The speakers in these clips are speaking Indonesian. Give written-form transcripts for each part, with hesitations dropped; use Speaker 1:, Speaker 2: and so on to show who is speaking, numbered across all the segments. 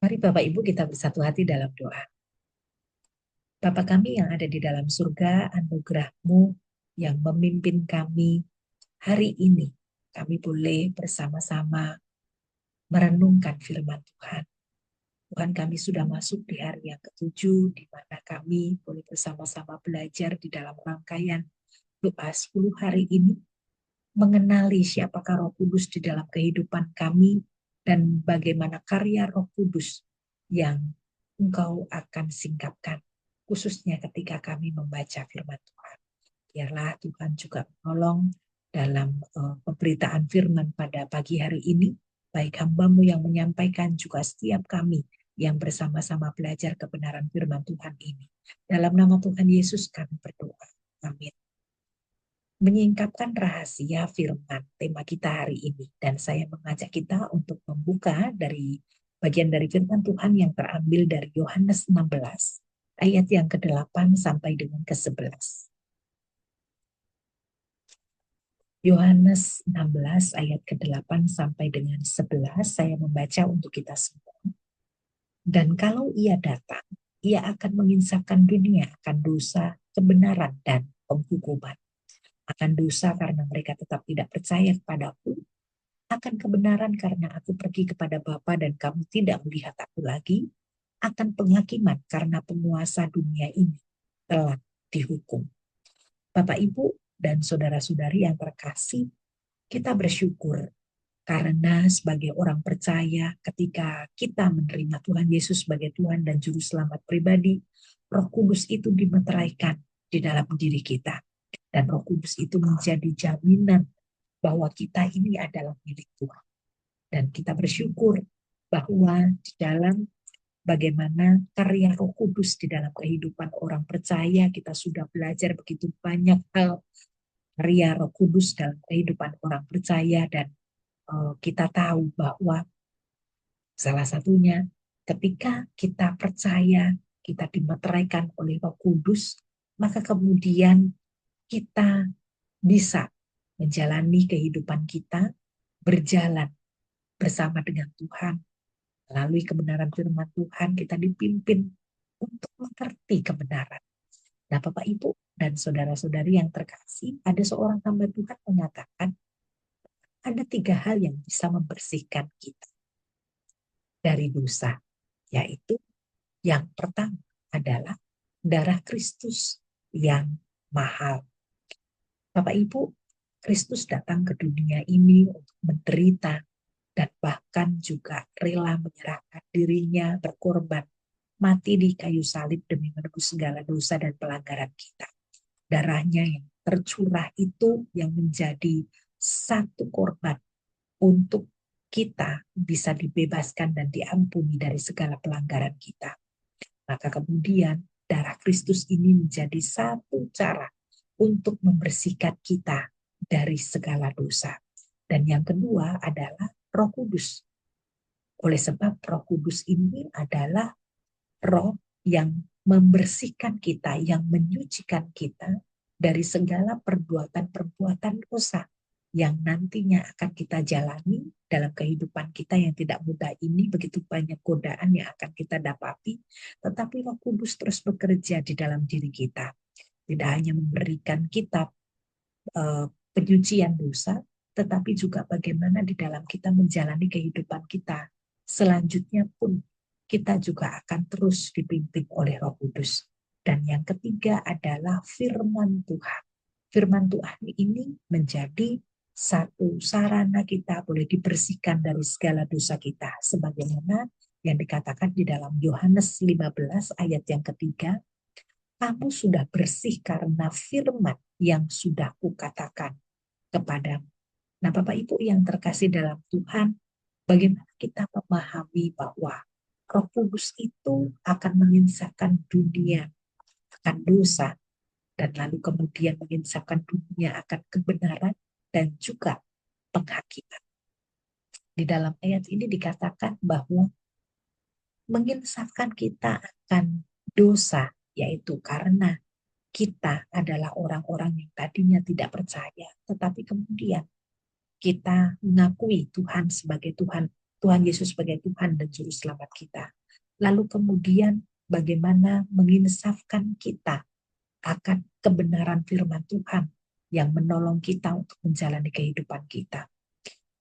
Speaker 1: Mari Bapak Ibu kita bersatu hati dalam doa. Bapa kami yang ada di dalam surga, anugerah-Mu yang memimpin kami hari ini. Kami boleh bersama-sama merenungkan firman Tuhan. Tuhan, kami sudah masuk di hari yang ketujuh, di mana kami boleh bersama-sama belajar di dalam rangkaian doa 10 hari ini, mengenali siapakah Roh Kudus di dalam kehidupan kami, dan bagaimana karya Roh Kudus yang Engkau akan singkapkan, khususnya ketika kami membaca firman Tuhan. Biarlah Tuhan juga menolong dalam pemberitaan firman pada pagi hari ini, baik hamba-Mu yang menyampaikan, juga setiap kami yang bersama-sama belajar kebenaran firman Tuhan ini. Dalam nama Tuhan Yesus kami berdoa. Amin. Menyingkapkan rahasia firman tema kita hari ini, dan saya mengajak kita untuk membuka dari bagian dari firman Tuhan yang terambil dari Yohanes 16 ayat yang ke-8 sampai dengan ke-11. Yohanes 16 ayat ke-8 sampai dengan 11 saya membaca untuk kita semua. Dan kalau ia datang, ia akan menginsafkan dunia akan dosa, kebenaran, dan penghukuman. Akan dosa karena mereka tetap tidak percaya kepadaku, akan kebenaran karena aku pergi kepada Bapa dan kamu tidak melihat aku lagi, akan penghakiman karena penguasa dunia ini telah dihukum. Bapak, Ibu, dan saudara-saudari yang terkasih, kita bersyukur karena sebagai orang percaya, ketika kita menerima Tuhan Yesus sebagai Tuhan dan Juru Selamat pribadi, Roh Kudus itu dimeteraikan di dalam diri kita. Dan Roh Kudus itu menjadi jaminan bahwa kita ini adalah milik Tuhan. Dan kita bersyukur bahwa di dalam bagaimana karya Roh Kudus di dalam kehidupan orang percaya, kita sudah belajar begitu banyak hal karya Roh Kudus dalam kehidupan orang percaya, dan kita tahu bahwa salah satunya ketika kita percaya, kita dimeteraikan oleh Roh Kudus, maka kemudian kita bisa menjalani kehidupan kita, berjalan bersama dengan Tuhan. Melalui kebenaran firman Tuhan, kita dipimpin untuk mengerti kebenaran. Nah, Bapak, Ibu, dan saudara-saudari yang terkasih, ada seorang hamba Tuhan mengatakan, ada 3 hal yang bisa membersihkan kita dari dosa, yaitu yang pertama adalah darah Kristus yang mahal. Bapak, Ibu, Kristus datang ke dunia ini untuk menderita dan bahkan juga rela menyerahkan dirinya berkorban, mati di kayu salib demi menebus segala dosa dan pelanggaran kita. Darahnya yang tercurah itu yang menjadi satu korban untuk kita bisa dibebaskan dan diampuni dari segala pelanggaran kita. Maka kemudian darah Kristus ini menjadi satu cara untuk membersihkan kita dari segala dosa. Dan yang kedua adalah Roh Kudus. Oleh sebab Roh Kudus ini adalah Roh yang membersihkan kita, yang menyucikan kita dari segala perbuatan-perbuatan dosa yang nantinya akan kita jalani dalam kehidupan kita yang tidak mudah ini. Begitu banyak godaan yang akan kita dapati, tetapi Roh Kudus terus bekerja di dalam diri kita. Tidak hanya memberikan kita penyucian dosa, tetapi juga bagaimana di dalam kita menjalani kehidupan kita selanjutnya pun kita juga akan terus dipimpin oleh Roh Kudus. Dan yang ketiga adalah firman Tuhan. Firman Tuhan ini menjadi satu sarana kita boleh dibersihkan dari segala dosa kita. Sebagaimana yang dikatakan di dalam Yohanes 15 ayat yang ketiga, kamu sudah bersih karena firman yang sudah kukatakan kepadamu. Nah, Bapak Ibu yang terkasih dalam Tuhan, bagaimana kita memahami bahwa Roh Kudus itu akan menginsafkan dunia akan dosa, dan lalu kemudian menginsafkan dunia akan kebenaran dan juga penghakiman. Di dalam ayat ini dikatakan bahwa menginsafkan kita akan dosa, yaitu karena kita adalah orang-orang yang tadinya tidak percaya, tetapi kemudian kita mengakui Tuhan sebagai Tuhan Tuhan Yesus sebagai Tuhan dan Juru Selamat kita. Lalu kemudian bagaimana menginsafkan kita akan kebenaran firman Tuhan yang menolong kita untuk menjalani kehidupan kita.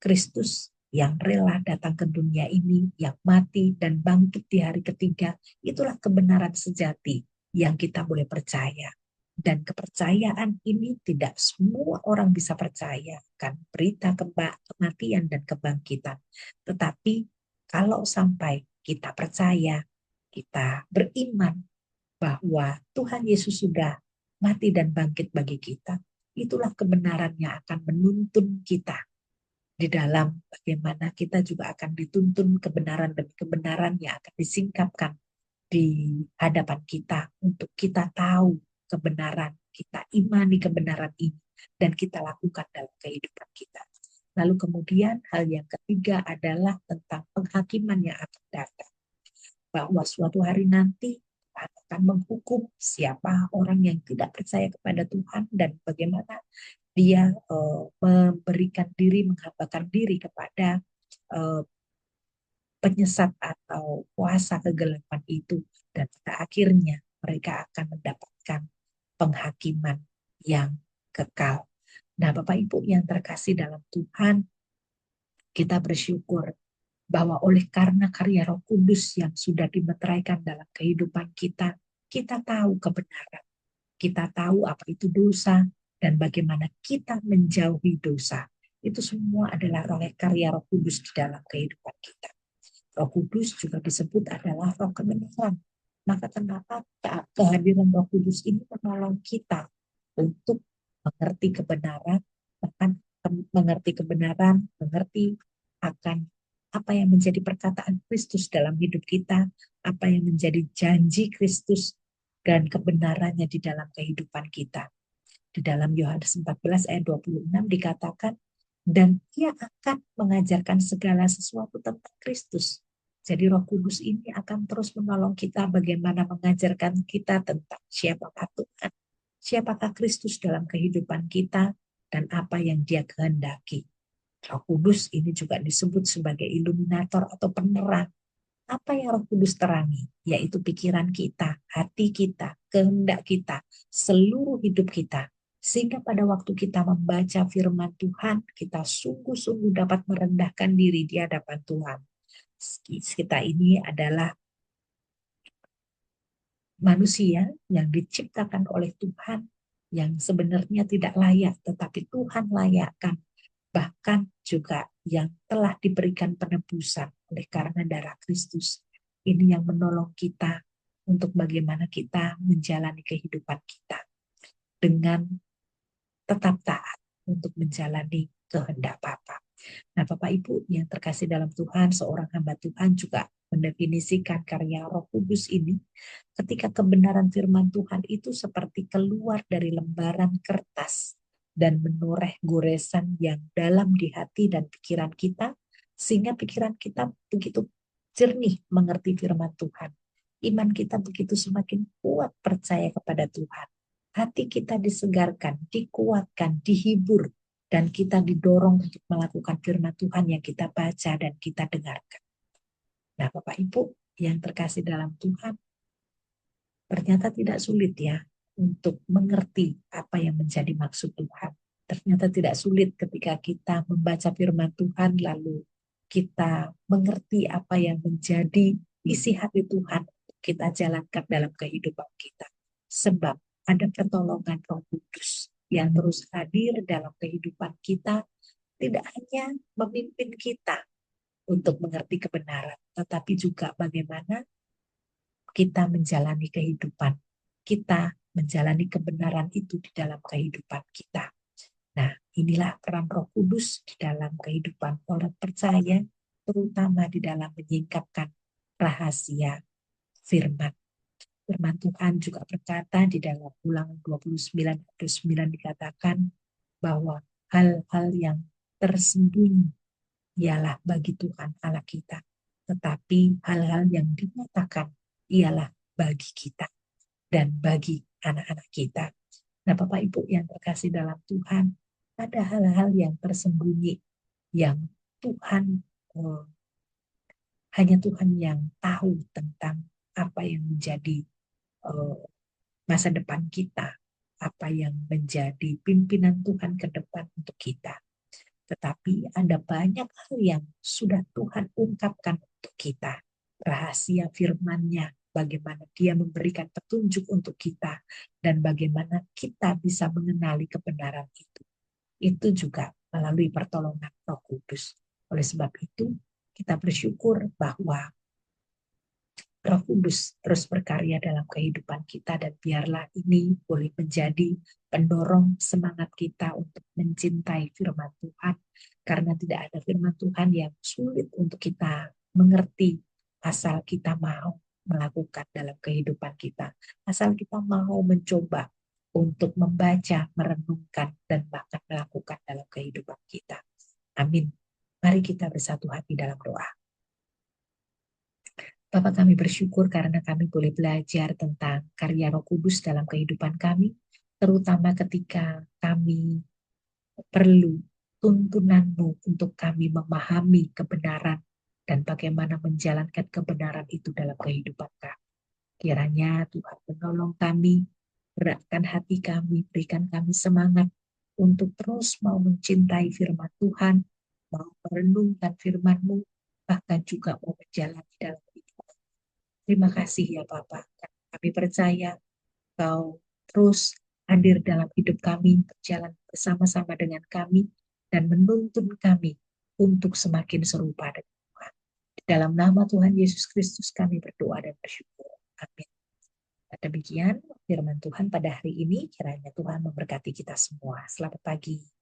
Speaker 1: Kristus yang rela datang ke dunia ini, yang mati dan bangkit di hari ketiga, itulah kebenaran sejati yang kita boleh percaya. Dan kepercayaan ini tidak semua orang bisa percaya, kan berita kematian dan kebangkitan. Tetapi kalau sampai kita percaya, kita beriman bahwa Tuhan Yesus sudah mati dan bangkit bagi kita, itulah kebenaran yang akan menuntun kita di dalam bagaimana kita juga akan dituntun kebenaran demi kebenaran yang akan disingkapkan di hadapan kita untuk kita tahu kebenaran, kita imani kebenaran ini dan kita lakukan dalam kehidupan kita. Lalu kemudian hal yang ketiga adalah tentang penghakiman yang akan datang. Bahwa suatu hari nanti Tuhan akan menghukum siapa orang yang tidak percaya kepada Tuhan dan bagaimana dia memberikan diri, menghambakan diri kepada penyesat atau kuasa kegelapan itu. Dan pada akhirnya mereka akan mendapatkan penghakiman yang kekal. Nah, Bapak Ibu yang terkasih dalam Tuhan, kita bersyukur bahwa oleh karena karya Roh Kudus yang sudah dimeteraikan dalam kehidupan kita, kita tahu kebenaran. Kita tahu apa itu dosa dan bagaimana kita menjauhi dosa. Itu semua adalah oleh karya Roh Kudus di dalam kehidupan kita. Roh Kudus juga disebut adalah roh kebenaran. Maka kenapa kehadiran Roh Kudus ini menolong kita untuk mengerti kebenaran, bahkan mengerti kebenaran, mengerti akan apa yang menjadi perkataan Kristus dalam hidup kita, apa yang menjadi janji Kristus dan kebenarannya di dalam kehidupan kita. Di dalam Yohanes 14 ayat 26 dikatakan, dan ia akan mengajarkan segala sesuatu tentang Kristus. Jadi Roh Kudus ini akan terus menolong kita bagaimana mengajarkan kita tentang siapakah Tuhan, siapakah Kristus dalam kehidupan kita, dan apa yang Dia kehendaki. Roh Kudus ini juga disebut sebagai iluminator atau penerang. Apa yang Roh Kudus terangi? Yaitu pikiran kita, hati kita, kehendak kita, seluruh hidup kita. Sehingga pada waktu kita membaca firman Tuhan, kita sungguh-sungguh dapat merendahkan diri di hadapan Tuhan. Kita ini adalah manusia yang diciptakan oleh Tuhan, yang sebenarnya tidak layak, tetapi Tuhan layakkan. Bahkan juga yang telah diberikan penebusan oleh karena darah Kristus. Ini yang menolong kita untuk bagaimana kita menjalani kehidupan kita dengan tetap taat untuk menjalani kehendak Bapa. Nah, Bapak Ibu yang terkasih dalam Tuhan, seorang hamba Tuhan juga mendefinisikan karya Roh Kudus ini ketika kebenaran firman Tuhan itu seperti keluar dari lembaran kertas dan menoreh goresan yang dalam di hati dan pikiran kita, sehingga pikiran kita begitu jernih mengerti firman Tuhan. Iman kita begitu semakin kuat percaya kepada Tuhan. Hati kita disegarkan, dikuatkan, dihibur, dan kita didorong untuk melakukan firman Tuhan yang kita baca dan kita dengarkan. Nah, Bapak Ibu yang terkasih dalam Tuhan, ternyata tidak sulit ya untuk mengerti apa yang menjadi maksud Tuhan. Ternyata tidak sulit ketika kita membaca firman Tuhan lalu kita mengerti apa yang menjadi isi hati Tuhan kita jalankan dalam kehidupan kita. Sebab ada pertolongan Roh Kudus yang terus hadir dalam kehidupan kita, tidak hanya memimpin kita untuk mengerti kebenaran, tetapi juga bagaimana kita menjalani kehidupan, kita menjalani kebenaran itu di dalam kehidupan kita. Nah, inilah peran Roh Kudus di dalam kehidupan orang percaya, terutama di dalam menyingkapkan rahasia firman. Firman Tuhan juga berkata di dalam Ulangan 29 ayat 9 dikatakan bahwa hal-hal yang tersembunyi ialah bagi Tuhan Allah kita, tetapi hal-hal yang dinyatakan ialah bagi kita dan bagi anak-anak kita. Nah, Bapak Ibu yang terkasih dalam Tuhan, ada hal-hal yang tersembunyi yang Tuhan Hanya Tuhan yang tahu tentang apa yang menjadi eh, masa depan kita, apa yang menjadi pimpinan Tuhan ke depan untuk kita. Tetapi ada banyak hal yang sudah Tuhan ungkapkan untuk kita. Rahasia firman-Nya, bagaimana Dia memberikan petunjuk untuk kita, dan bagaimana kita bisa mengenali kebenaran itu. Itu juga melalui pertolongan Roh Kudus. Oleh sebab itu, kita bersyukur bahwa Roh Kudus terus berkarya dalam kehidupan kita, dan biarlah ini boleh menjadi pendorong semangat kita untuk mencintai firman Tuhan, karena tidak ada firman Tuhan yang sulit untuk kita mengerti asal kita mau melakukan dalam kehidupan kita, asal kita mau mencoba untuk membaca, merenungkan, dan bahkan melakukan dalam kehidupan kita. Amin. Mari kita bersatu hati dalam doa. Bapak, kami bersyukur karena kami boleh belajar tentang karya Roh Kudus dalam kehidupan kami, terutama ketika kami perlu tuntunan-Mu untuk kami memahami kebenaran dan bagaimana menjalankan kebenaran itu dalam kehidupan kami. Kiranya Tuhan menolong kami, gerakkan hati kami, berikan kami semangat untuk terus mau mencintai firman Tuhan, mau merenungkan firman-Mu, bahkan juga mau menjalani dalam hidup. Terima kasih ya Bapak. Kami percaya Kau terus hadir dalam hidup kami, berjalan bersama-sama dengan kami, dan menuntun kami untuk semakin serupa dengan Tuhan. Di dalam nama Tuhan Yesus Kristus kami berdoa dan bersyukur. Amin. Dan demikian firman Tuhan pada hari ini, kiranya Tuhan memberkati kita semua. Selamat pagi.